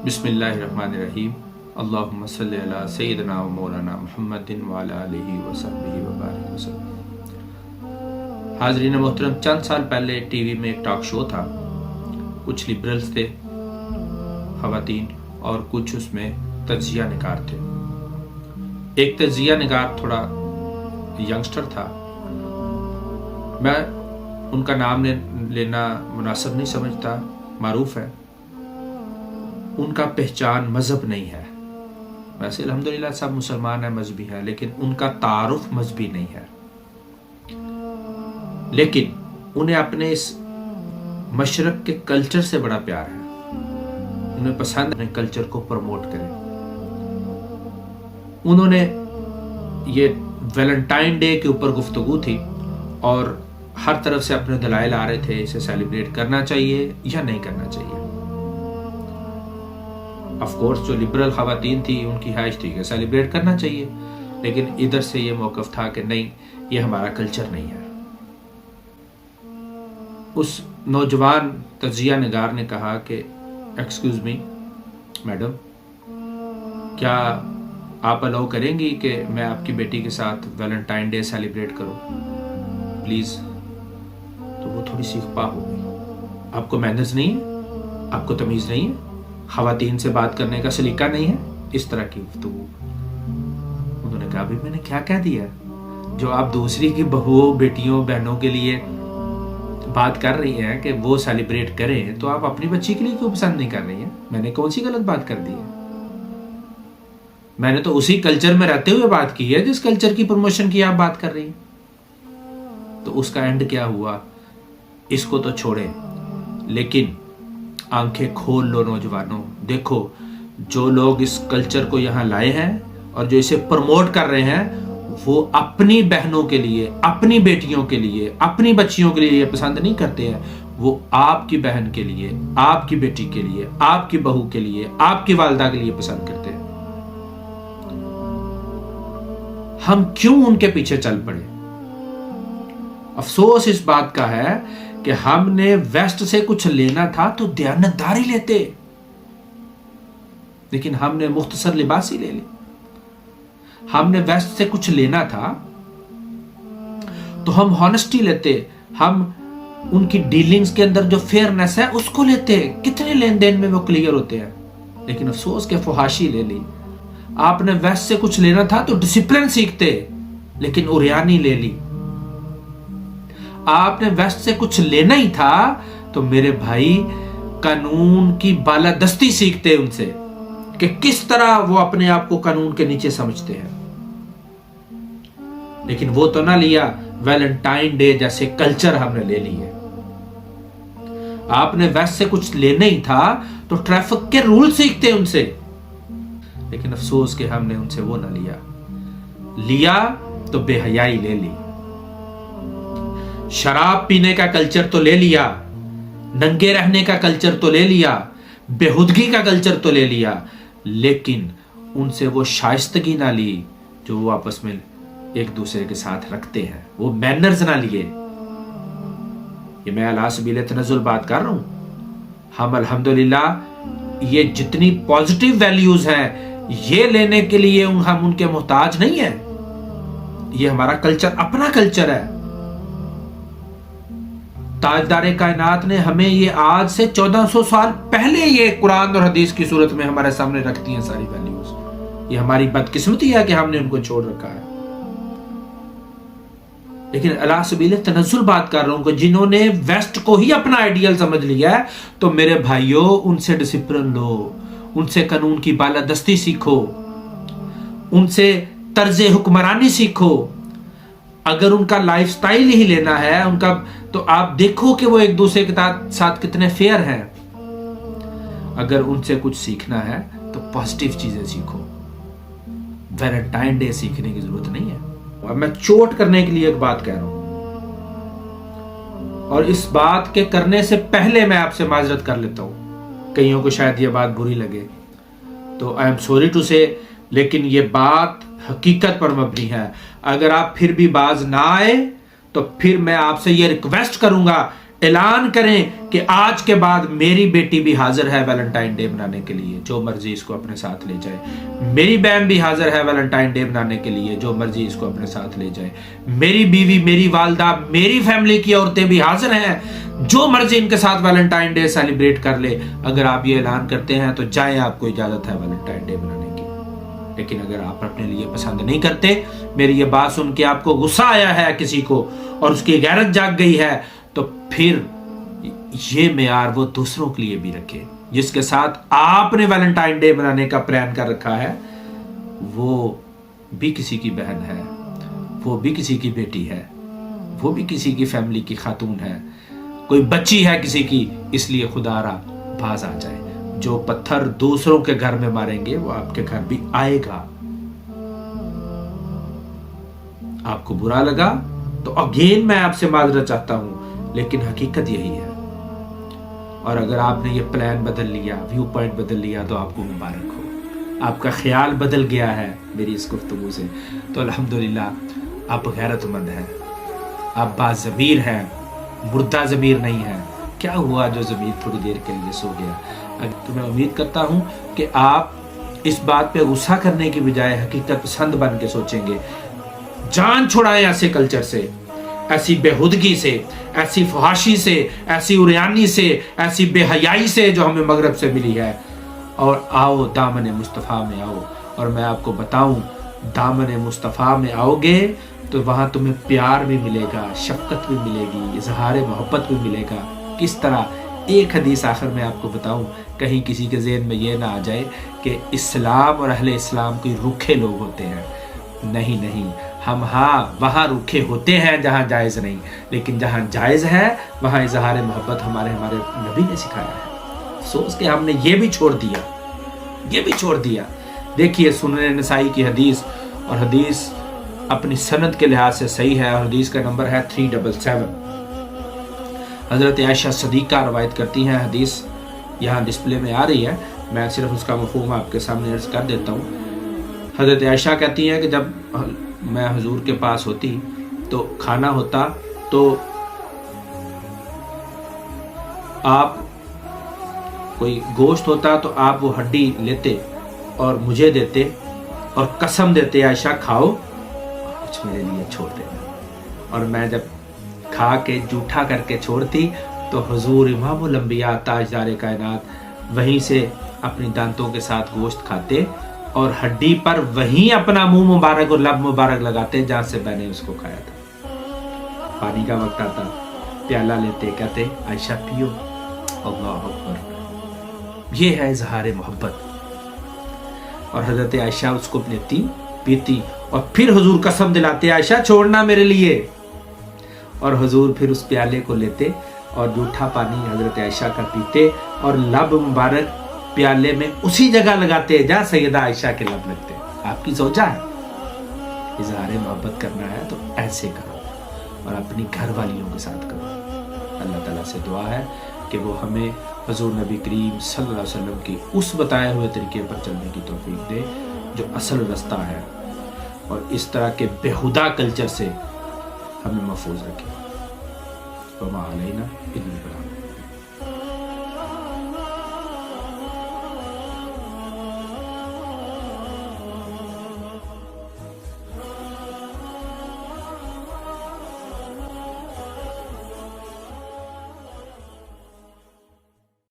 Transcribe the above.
बिस्मिल्लाहिर्रहमानिर्रहीम। अल्लाहुम्मा सल्ली अला सय्यिदिना व मौलाना मुहम्मदिन व अला आलिहि व सहबिहि व बारिक वसल्लम। हाज़रीन मोहतरम, चंद साल पहले टीवी में एक टॉक शो था। कुछ लिबरल्स थे, ख़वातीन, और कुछ उसमें तज्ज़िया निगार थे। एक तज्ज़िया निगार थोड़ा यंगस्टर था, मैं उनका नाम लेना मुनासिब नहीं समझता, मारूफ है। उनका पहचान मज़हब नहीं है। वैसे अल्हम्दुलिल्लाह सब मुसलमान हैं, मजहबी हैं, लेकिन उनका तारुफ मजहबी नहीं है। लेकिन उन्हें अपने इस मशरक के कल्चर से बड़ा प्यार है। उन्हें पसंद अपने कल्चर को प्रमोट करें। उन्होंने ये वैलेंटाइन डे के ऊपर गुफ्तगू थी और हर तरफ से अपने दलाइल आ रहे थे, इसे सेलिब्रेट करना चाहिए या नहीं करना चाहिए। ऑफ कोर्स जो लिबरल ख़वातीन थी उनकी ख्वाहिश थी कि सेलिब्रेट करना चाहिए, लेकिन इधर से ये मौक़िफ़ था कि नहीं, ये हमारा कल्चर नहीं है। उस नौजवान तज्ज़िया निगार ने कहा कि एक्सक्यूज़ मी मैडम, क्या आप अलाउ करेंगी कि मैं आपकी बेटी के साथ वैलेंटाइन डे सेलिब्रेट करूं प्लीज़? तो वो थोड़ी सीखपा हो गई। आपको मैनर्स नहीं है, आपको तमीज़ नहीं है, ख़वातीन से बात करने का सलीका नहीं है, इस तरह की गुफ्तगू। उन्होंने कहा, अभी मैंने क्या कह दिया? जो आप दूसरी की बहुओं, बेटियों, बहनों के लिए बात कर रही हैं कि वो सेलिब्रेट करें, तो आप अपनी बच्ची के लिए क्यों पसंद नहीं कर रही हैं? मैंने कौन सी गलत बात कर दी है? मैंने तो उसी कल्चर में रहते हुए बात की है जिस कल्चर की प्रमोशन की आप बात कर रही हैं। तो उसका एंड क्या हुआ, इसको तो छोड़ें, लेकिन आंखें खोल लो नौजवानों। देखो, जो लोग इस कल्चर को यहाँ लाए हैं और जो इसे प्रमोट कर रहे हैं, वो अपनी बहनों के लिए, अपनी बेटियों के लिए, अपनी बच्चियों के लिए ये पसंद नहीं करते हैं। वो आपकी बहन के लिए, आपकी बेटी के लिए, आपकी बहू के लिए, आपकी वालिदा के लिए पसंद करते हैं। हम क्यों उनके पीछे चल पड़े? अफसोस इस बात का है कि हमने वेस्ट से कुछ लेना था तो दयानतदारी लेते, लेकिन हमने मुख्तसर लिबासी ले ली। हमने वेस्ट से कुछ लेना था तो हम हॉनेस्टी लेते, हम उनकी डीलिंग्स के अंदर जो फेयरनेस है उसको लेते। कितने लेन देन में वो क्लियर होते हैं, लेकिन अफसोस के फुहाशी ले ली। आपने वेस्ट से कुछ लेना था तो डिसिप्लिन सीखते, लेकिन उरियानी ले ली। आपने वेस्ट से कुछ लेना ही था तो मेरे भाई कानून की बालादस्ती सीखते उनसे कि किस तरह वो अपने आप को कानून के नीचे समझते हैं। लेकिन वो तो ना लिया, वैलेंटाइन डे जैसे कल्चर हमने ले लिए। आपने वेस्ट से कुछ लेना ही था तो ट्रैफिक के रूल सीखते उनसे, लेकिन अफसोस कि हमने उनसे वो ना लिया तो बेहयाई ले ली। शराब पीने का कल्चर तो ले लिया, नंगे रहने का कल्चर तो ले लिया, बेहुदगी का कल्चर तो ले लिया, लेकिन उनसे वो शाइस्तगी ना ली जो वो आपस में एक दूसरे के साथ रखते हैं। वो मैनर्स ना लिए। ये मैं अला सबील तनज़्ज़ुल बात कर रहा हूं। हम अल्हम्दुलिल्लाह ये जितनी पॉजिटिव वैल्यूज हैं, ये लेने के लिए हम उनके मोहताज नहीं है। ये हमारा कल्चर, अपना कल्चर है। ताजदारे कायनात ने हमें ये आज से 1400 साल पहले ये कुरान और हदीस की सूरत में हमारे सामने रखती हैं सारी वैल्यूज। ये हमारी बदकिस्मती है कि हमने उनको छोड़ रखा है। लेकिन अला सबील तनज़्ज़ुल बात कर रहा हूं कि जिन्होंने वेस्ट को ही अपना आइडियल समझ लिया है, तो मेरे भाइयों उनसे डिसिप्लिन लो, उनसे कानून की बालादस्ती सीखो, उनसे तर्ज हुक्मरानी सीखो। अगर उनका लाइफस्टाइल ही लेना है उनका, तो आप देखो कि वो एक दूसरे के साथ कितने फेयर हैं। अगर उनसे कुछ सीखना है तो पॉजिटिव चीजें सीखो। वैलेंटाइन डे सीखने की जरूरत नहीं है। और मैं चोट करने के लिए एक बात कह रहा हूं, और इस बात के करने से पहले मैं आपसे माजरत कर लेता हूं। कईयों को शायद ये बात बुरी लगे, तो आई एम सॉरी टू से, लेकिन ये बात हकीकत पर मबनी है। अगर आप फिर भी बाज ना आए तो फिर मैं आपसे ये रिक्वेस्ट करूंगा اعلان کریں کہ آج کے بعد میری بیٹی بھی حاضر ہے ویلنٹائن ڈے منانے کے لیے، جو مرضی اس کو اپنے ساتھ لے جائے، میری بہن بھی حاضر ہے ویلنٹائن ڈے منانے کے لیے، جو مرضی اس کو اپنے ساتھ لے جائے، میری بیوی، میری والدہ، میری فیملی کی عورتیں بھی حاضر ہیں، جو مرضی ان کے ساتھ ویلنٹائن ڈے سیلیبریٹ کر لے۔ اگر آپ یہ اعلان کرتے ہیں تو جائیں، آپ کو اجازت ہے ویلنٹائن ڈے منانے کی۔ لیکن اگر آپ اپنے لیے پسند نہیں کرتے، میری یہ بات سن کے آپ کو غصہ آیا ہے کسی کو اور اس کی غیرت جاگ گئی ہے، تو پھر یہ معیار وہ دوسروں کے لیے بھی رکھے۔ جس کے ساتھ آپ نے ویلنٹائن ڈے منانے کا پلان کر رکھا ہے، وہ بھی کسی کی بہن ہے، وہ بھی کسی کی بیٹی ہے، وہ بھی کسی کی فیملی کی خاتون ہے، کوئی بچی ہے کسی کی، اس لیے خدا را باز آ جائے۔ جو پتھر دوسروں کے گھر میں ماریں گے وہ آپ کے گھر بھی آئے گا۔ آپ کو برا لگا تو اگین میں آپ سے معذرت چاہتا ہوں، لیکن حقیقت یہی ہے۔ اور اگر آپ نے یہ پلان بدل لیا، ویو پوائنٹ بدل لیا، تو آپ کو مبارک ہو، آپ کا خیال بدل گیا ہے میری اس گفتگو سے، تو الحمدللہ آپ غیرت مند ہیں، آپ باضمیر ہیں، مردہ ضمیر نہیں ہے۔ کیا ہوا جو ضمیر تھوڑی دیر کے لیے سو گیا؟ تو میں امید کرتا ہوں کہ آپ اس بات پہ غصہ کرنے کی بجائے حقیقت پسند بن کے سوچیں گے۔ جان چھڑائیں ایسے کلچر سے، ایسی بےہودگی سے، ایسی فحاشی سے، ایسی عریانی سے، ایسی بے حیائی سے جو ہمیں مغرب سے ملی ہے، اور آؤ دامن مصطفیٰ میں آؤ۔ اور میں آپ کو بتاؤں، دامن مصطفیٰ میں آؤ گے تو وہاں تمہیں پیار بھی ملے گا، شفقت بھی ملے گی، اظہار محبت بھی ملے گا۔ کس طرح؟ ایک حدیث آخر میں آپ کو بتاؤں، کہیں کسی کے ذہن میں یہ نہ آ جائے کہ اسلام اور اہل اسلام کوئی روکھے لوگ ہوتے ہیں۔ نہیں نہیں، ہم وہاں روکھے ہوتے ہیں جہاں جائز نہیں، لیکن جہاں جائز ہے وہاں اظہار محبت ہمارے نبی نے سکھایا ہے۔ سوچ کے ہم نے یہ بھی چھوڑ دیا۔ دیکھیے سنن نسائی کی حدیث، اور حدیث اپنی سند کے لحاظ سے صحیح ہے، اور حدیث کا نمبر ہے 377۔ حضرت عائشہ صدیقہ روایت کرتی ہیں، حدیث یہاں ڈسپلے میں آ رہی ہے، میں صرف اس کا مفہوم آپ کے سامنے عرض کر دیتا ہوں۔ حضرت عائشہ کہتی ہیں کہ جب میں حضور کے پاس ہوتی تو کھانا ہوتا تو آپ کوئی گوشت ہوتا تو آپ وہ ہڈی لیتے اور مجھے دیتے اور قسم دیتے، عائشہ کھاؤ، کچھ میرے لیے چھوڑ دینا۔ اور میں جب کھا کے جھوٹا کر کے چھوڑتی تو حضور امام الانبیاء تاجدار کائنات وہیں سے اپنی دانتوں کے ساتھ گوشت کھاتے اور ہڈی پر وہیں اپنا منہ مبارک اور لب مبارک لگاتے جہاں سے میں نے اس کو کھایا تھا۔ پانی کا وقت آتا، پیالہ لیتے، کہتے عائشہ پیو۔ اللہ اکبر، یہ ہے اظہار محبت۔ اور حضرت عائشہ اس کو لیتی، پیتی، اور پھر حضور قسم دلاتے عائشہ چھوڑنا میرے لیے، اور حضور پھر اس پیالے کو لیتے اور جھوٹا پانی حضرت عائشہ کا پیتے اور لب مبارک پیالے میں اسی جگہ لگاتے جہاں سیدہ عائشہ کے لب لگتے۔ آپ کی زوجہ ہے، اظہار محبت کرنا ہے تو ایسے کرو، اور اپنی گھر والیوں کے ساتھ کرو۔ اللہ تعالیٰ سے دعا ہے کہ وہ ہمیں حضور نبی کریم صلی اللہ علیہ وسلم کی اس بتائے ہوئے طریقے پر چلنے کی توفیق دے جو اصل رستہ ہے، اور اس طرح کے بےہودہ کلچر سے ہمیں محفوظ رکھے۔ وما علینا الا البلاغ۔